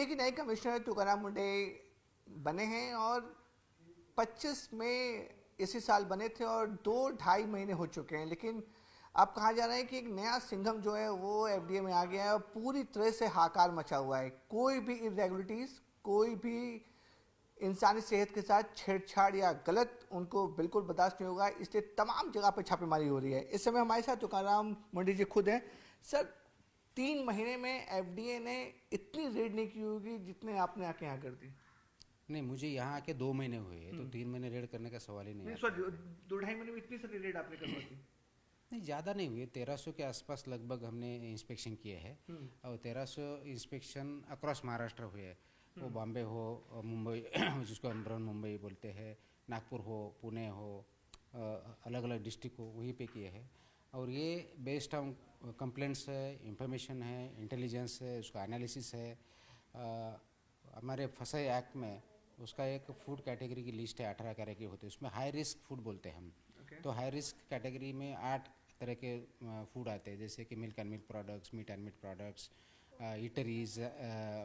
FDA के नए commissioner Tukaram मुंडे बने हैं और 25 में इसी साल बने थे और 2-2.5 महीने हो चुके हैं, लेकिन अब कहा जा रहा है कि एक नया सिंघम जो है वो एफडीए में आ गया है और पूरी तरह से हाहाकार मचा हुआ है। कोई भी इरेगुलरिटीज, कोई भी इंसानी सेहत के साथ छेड़छाड़ या गलत उनको बिल्कुल बर्दाश्त नहीं होगा, इसलिए तमाम जगह पर छापेमारी हो रही है। इस समय हमारे साथ तुकाराम मुंडे जी खुद हैं। सर, 3 महीने में एफडीए ने इतनी रेड नहीं की होगी जितने आपने आके यहाँ कर दी। नहीं, मुझे यहाँ आके 2 महीने हुए हैं, तो 3 महीने रेड करने का सवाल ही नहीं नहीं आता सॉरी, है। 2-2.5 महीने में इतनी सारी रेड आपने करवा दी। नहीं, ज़्यादा नहीं हुए, 1300 के आसपास लगभग हमने इंस्पेक्शन किए हैं। और 1300 इंस्पेक्शन अक्रॉस महाराष्ट्र हुए हैं। वो बॉम्बे हो, मुंबई जिसको हम ब्रहन मुंबई बोलते हैं, नागपुर हो, पुणे हो, अलग अलग डिस्ट्रिक्ट हो, वहीं पे किए हैं। और ये बेस्ड ऑन कंप्लेंट्स है, इंफॉर्मेशन है, इंटेलिजेंस है, उसका एनालिसिस है। हमारे फसाई एक्ट में उसका एक फूड कैटेगरी की लिस्ट है, 18 कैटेगरी होते हैं, उसमें हाई रिस्क फूड बोलते हैं हम। तो हाई रिस्क कैटेगरी में 8 तरह के फूड आते हैं, जैसे कि milk and milk products, meat and meat products, eateries,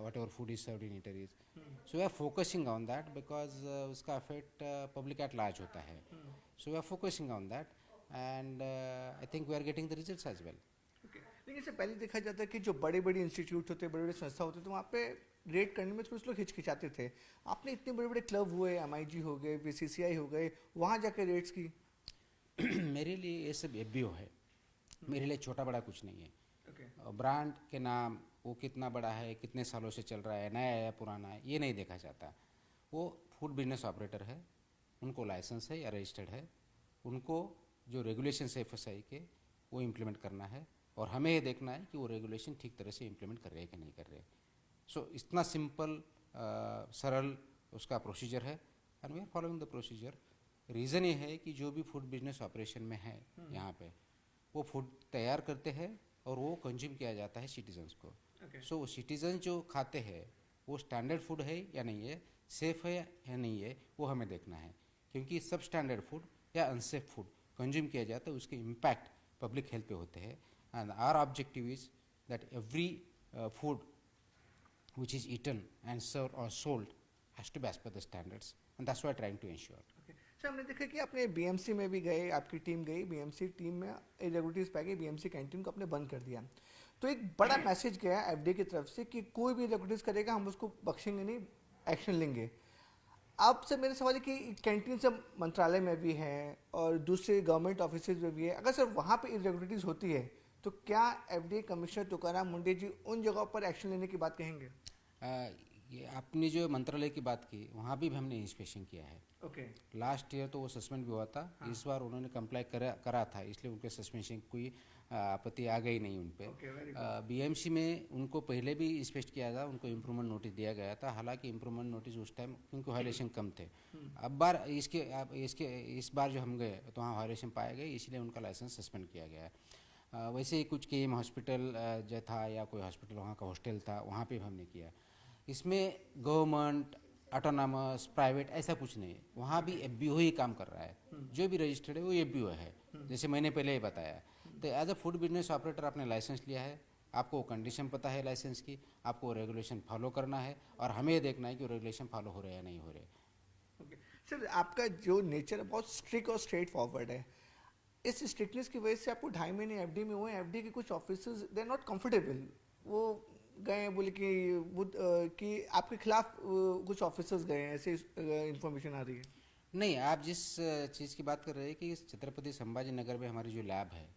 whatever food is served in eateries. So we are focusing on that because उसका अफेक्ट पब्लिक एट लार्ज होता है। So we are focusing on that and I think we are getting the results as well. लेकिन इससे पहले देखा जाता है कि जो बड़े बड़े इंस्टीट्यूट होते, बड़े बड़े संस्था होते, तो वहाँ पे रेड करने में कुछ लोग हिचकिचाते थे। आपने इतने बड़े बड़े क्लब हुए, एमआईजी हो गए, बीसीसीआई हो गए, वहाँ जाकर रेड्स की। मेरे लिए ये सब एफबीओ है, मेरे लिए छोटा बड़ा कुछ नहीं है। Okay. ब्रांड के नाम, वो कितना बड़ा है, कितने सालों से चल रहा है, नया है या पुराना है, ये नहीं देखा जाता। वो फूड बिजनेस ऑपरेटर है, उनको लाइसेंस है या रजिस्टर्ड है, उनको जो रेगुलेशन है एफएसआई के वो इम्प्लीमेंट करना है, और हमें ये देखना है कि वो रेगुलेशन ठीक तरह से इम्प्लीमेंट कर रहे हैं कि नहीं कर रहे। सो इतना सिंपल सरल उसका प्रोसीजर है, and we are following the procedure. Reason ये है कि जो भी फूड बिजनेस ऑपरेशन में है यहाँ पे, वो फूड तैयार करते हैं और वो कंज्यूम किया जाता है सिटीजन्स को। सो सिटीजन जो खाते हैं वो स्टैंडर्ड फूड है या नहीं है, सेफ है या नहीं है, वो हमें देखना है। क्योंकि सब स्टैंडर्ड फूड या अनसेफ फूड कंज्यूम किया जाता है, उसके इम्पैक्ट पब्लिक हेल्थ पे होते हैं। And our objective is that every food which is eaten and served or sold has to be as per the standards, and that's what we're trying to ensure. Sir, हमने देखा कि आपने BMC में भी गए, आपकी टीम गई, BMC team में इरेगुलरिटीज पाई गई, बीएमसी कैंटीन को आपने बंद कर दिया। तो एक बड़ा मैसेज गया एफडीए की तरफ से कि कोई भी इरेगुलरिटीज करेगा हम उसको बख्शेंगे नहीं, एक्शन लेंगे। आपसे मेरा सवाल है कि कैंटीन सब मंत्रालय में भी है और दूसरे गवर्नमेंट ऑफिस में भी है, अगर सर वहाँ पे इरेगुलरिटीज होती है तो क्या एफडीए कमिश्नर तुकाराम मुंडे जी उन जगहों पर एक्शन लेने की बात कहेंगे? ये आपने जो मंत्रालय की बात की, वहाँ भी हमने इंस्पेक्शन किया है। ओके। लास्ट ईयर तो वो सस्पेंड भी हुआ था। हाँ। इस बार उन्होंने कंप्लाई करा था, इसलिए उनके सस्पेंशन कोई आपत्ति आ गई नहीं उन पर। बीएमसी में उनको पहले भी इंस्पेक्ट किया था, उनको इम्प्रूवमेंट नोटिस दिया गया था। हालांकि इम्प्रूवमेंट नोटिस उस टाइम क्योंकि वायलेशन कम थे। अब बार इसके इस बार जो हम गए तो वहाँ वायलेशन पाए गए, इसलिए उनका लाइसेंस सस्पेंड किया गया है। वैसे ही कुछ केएम हॉस्पिटल जो था या कोई हॉस्पिटल वहाँ का हॉस्टल था, वहाँ पे भी हमने किया। इसमें गवर्नमेंट, ऑटोनॉमस, प्राइवेट ऐसा कुछ नहीं है, वहाँ भी एफबीओ ही काम कर रहा है। जो भी रजिस्टर्ड है वो एफबीओ है, जैसे मैंने पहले ही बताया। तो as a food business operator आपने लाइसेंस लिया है, आपको कंडीशन पता है लाइसेंस की, आपको रेगुलेशन फॉलो करना है, और हमें ये देखना है कि रेगुलेशन फॉलो हो रहे हैं या नहीं हो रहे। सर, आपका जो नेचर बहुत स्ट्रिक्ट और स्ट्रेट फॉरवर्ड है, इस स्ट्रिक्टनेस की वजह से आपको 2.5 महीने एफडी में हुए, एफडी के कुछ officers they are not comfortable, वो गए बोले कि आपके खिलाफ कुछ ऑफिसर्स गए हैं, ऐसे इंफॉर्मेशन आ रही है। नहीं, आप जिस चीज़ की बात कर रहे हैं कि छत्रपति संभाजी नगर में हमारी जो लैब है,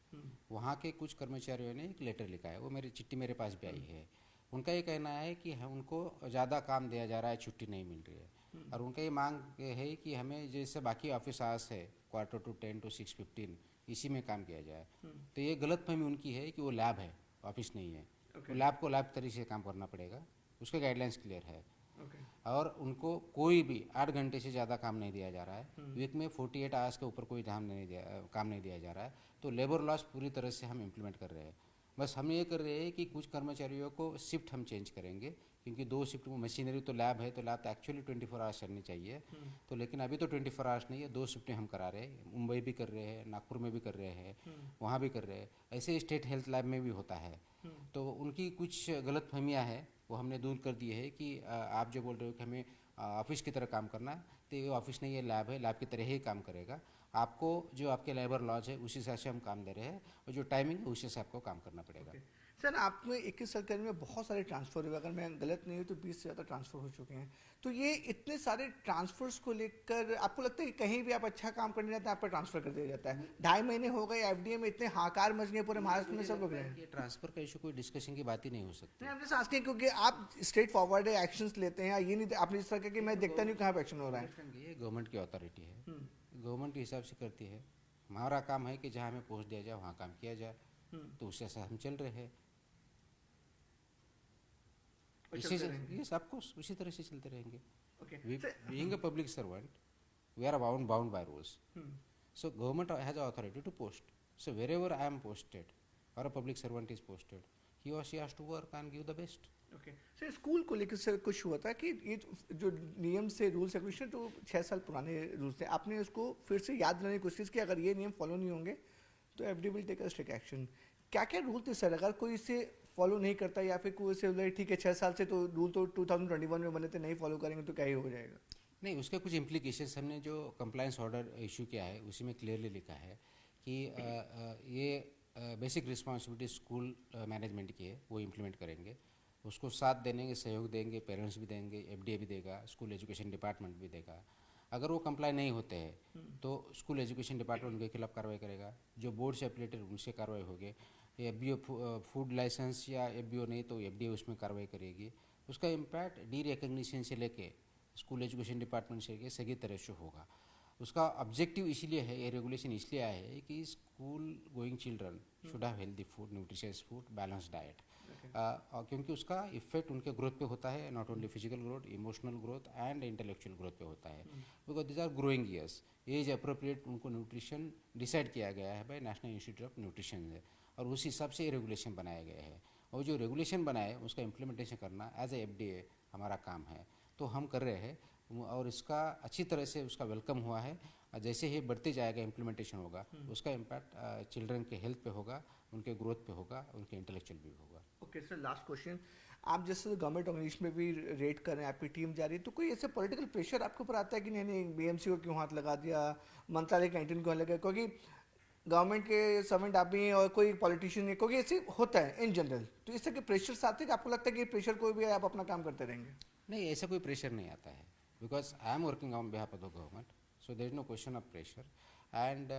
वहाँ के कुछ कर्मचारियों ने एक लेटर लिखा है, वो मेरी चिट्ठी मेरे पास भी आई है। उनका ये कहना है कि उनको ज़्यादा काम दिया जा रहा है, छुट्टी नहीं मिल रही है, और उनका ये मांग है कि हमें जैसे बाकी ऑफिस आवर्स है, 4:45 to 6:15, इसी में काम किया जाए। तो ये गलतफहमी उनकी है कि वो लैब है, ऑफिस नहीं है। तो लैब को लैब तरीके से काम करना पड़ेगा, उसके गाइडलाइंस क्लियर है। और उनको कोई भी 8 घंटे से ज़्यादा काम नहीं दिया जा रहा है, वीक में 48 आवर्स के ऊपर कोई काम नहीं दिया जा रहा है। तो लेबर लॉस पूरी तरह से हम इम्प्लीमेंट कर रहे हैं। बस हम ये कर रहे हैं कि कुछ कर्मचारियों को शिफ्ट हम चेंज करेंगे, क्योंकि 2 शिफ्ट में मशीनरी तो लैब है, तो लैब तो एक्चुअली 24 आवर्स चलनी चाहिए। तो लेकिन अभी तो 24 आवर्स नहीं है, 2 शिफ्टें हम करा रहे हैं। मुंबई भी कर रहे हैं, नागपुर में भी कर रहे हैं, वहाँ भी कर रहे हैं। ऐसे स्टेट हेल्थ लैब में भी होता है। तो उनकी कुछ गलत फहमियाँ है वो हमने दूर कर दिए है कि आप जो बोल रहे हो कि हमें ऑफिस की तरह काम करना है, तो ये ऑफिस नहीं, ये लैब है, लैब की तरह ही काम करेगा। आपको जो आपके लेबर लॉज है उसी हिसाब से हम काम दे रहे हैं, और जो टाइमिंग है उसी से आपको काम करना पड़ेगा। सर आपने 21 सरकार में बहुत सारे ट्रांसफर हुए, अगर मैं गलत नहीं हूँ तो 20 से ज़्यादा ट्रांसफर हो चुके हैं। तो ये इतने सारे ट्रांसफर्स को लेकर आपको लगता है कि कहीं भी आप अच्छा काम करने जाते हैं आप पर ट्रांसफर कर दिया जाता है? 2.5 महीने हो गए एफडीए में, इतने हाकार मच गए पूरे महाराष्ट्र में, सब लोग रहे हैं। ट्रांसफर का इशू कोई डिस्कशन की बात ही नहीं हो सकती। नहीं, हम जैसे आस्किंग क्योंकि आप स्ट्रेट फॉरवर्ड एक्शंस लेते हैं, ये नहीं आपने जिस तरह कि मैं देखता नहीं कहाँ पे एक्शन हो रहा है। ये गवर्नमेंट की अथॉरिटी है, गवर्नमेंट के हिसाब से करती है। हमारा काम है कि जहाँ हमें पोस्ट दिया जाए वहाँ काम किया जाए, तो उससे ऐसा हम चल रहे हैं। इसी से ये सब कुछ उसी तरह से चलते रहेंगे। Being a public servant, we are bound by rules. So government has authority to post. So wherever I am posted, or a public servant is posted, he or she has to work and give the best. Okay sir, school को लेकर sir कुछ हुआ था कि ये जो नियम से रूल्स रेगुलेशन तो 6 साल पुराने रूल्स थे, आपने उसको फिर से याद दिलाने की कोशिश की अगर ये नियम फॉलो नहीं होंगे तो FD will take a strict action. क्या क्या रूल थे सर, अगर कोई इसे फॉलो नहीं करता या फिर कोई इसे बोले ठीक है 6 साल से तो रूल तो 2021 में बने थे, नहीं फॉलो करेंगे तो क्या ही हो जाएगा? नहीं, उसके कुछ इम्प्लीकेशंस हमने जो कंप्लायंस ऑर्डर इशू किया है उसी में क्लियरली लिखा है कि ये बेसिक रिस्पॉन्सिबिलिटी स्कूल मैनेजमेंट की है, वो इम्प्लीमेंट करेंगे। उसको साथ देंगे, सहयोग देंगे, पेरेंट्स भी देंगे, एफडीए भी देगा, स्कूल एजुकेशन डिपार्टमेंट भी देगा। अगर वो कंप्लाई नहीं होते हैं तो स्कूल एजुकेशन डिपार्टमेंट उनके खिलाफ कार्रवाई करेगा, जो बोर्ड से एफिलिएटेड उनसे कार्रवाई होगी। एफबीओ फूड लाइसेंस या एफबीओ नहीं तो एफडीए उसमें कार्रवाई करेगी। उसका इम्पैक्ट डी रिकग्निशन से लेके स्कूल एजुकेशन डिपार्टमेंट से सभी तरह से होगा। उसका ऑब्जेक्टिव इसलिए है, ये रेगुलेशन इसलिए आया है कि school going children should have healthy food, nutritious food, balance diet, क्योंकि उसका इफेक्ट उनके ग्रोथ पे होता है, not only physical growth, emotional growth and intellectual growth पे होता है। Because this are growing years, age appropriate उनको न्यूट्रिशन डिसाइड किया गया है by National Institute of Nutrition है, और उस हिसाब से ये रेगुलेशन बनाया गया है। और जो रेगुलेशन बनाए उसका इम्प्लीमेंटेशन करना एज ए एफडीए हमारा काम है, तो हम कर रहे हैं, और इसका अच्छी तरह से उसका वेलकम हुआ है। जैसे ही बढ़ते जाएगा इम्प्लीमेंटेशन होगा, उसका इम्पैक्ट चिल्ड्रन के हेल्थ पे होगा, उनके ग्रोथ पे होगा, उनके इंटेलेक्चुअल भी होगा। ओके सर, लास्ट क्वेश्चन, आप जैसे गवर्नमेंट ऑर्गेनाइजेशन में भी रेट कर रहे हैं, आपकी टीम जा रही है, तो कोई ऐसे पॉलिटिकल प्रेशर आपके ऊपर आता है कि नहीं बीएमसी को क्यों हाथ लगा दिया, मंत्रालय कैंटीन क्यों लगा? क्योंकि गवर्नमेंट के सर्वेंट आप भी हैं और कोई पॉलिटिशियन नहीं, क्योंकि ऐसे होता है इन जनरल, तो इस तरह के प्रेशर आते हैं कि आपको लगता है कि प्रेशर कोई भी आप अपना काम करते रहेंगे? नहीं, ऐसा कोई प्रेशर नहीं आता है, because I am working on behalf of the government, so there is no question of pressure, and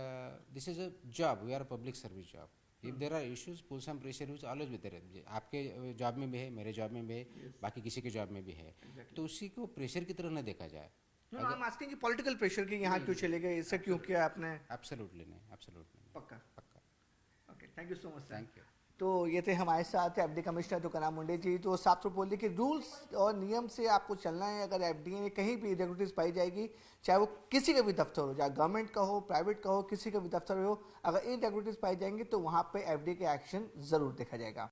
this is a job, we are a public service job. If there are issues, pull some pressure is always with there. आपके job में भी है, मेरे job में भी है, बाकी किसी के जॉब में भी है, तो उसी को प्रेशर की तरह न देखा जाए। पॉलिटिकल प्रेशर की यहाँ क्यों चले गए, इससे क्यों किया आपने? एब्सोल्युटली नहीं, एब्सोल्युटली नहीं। पक्का? पक्का। Okay, thank you so much sir. Thank you. तो ये थे हमारे साथ एफडी कमिश्नर तुकाराम मुंडे जी। तो साफ तौर बोलिए कि रूल्स और नियम से आपको चलना है। अगर एफडीए में कहीं भी इरेगुलरिटीज पाई जाएगी, चाहे वो किसी का भी दफ्तर हो, चाहे गवर्नमेंट का हो, प्राइवेट का हो, किसी का भी दफ्तर हो, अगर इरेगुलरिटीज पाई जाएंगी तो वहाँ पे एफडीए के एक्शन जरूर देखा जाएगा।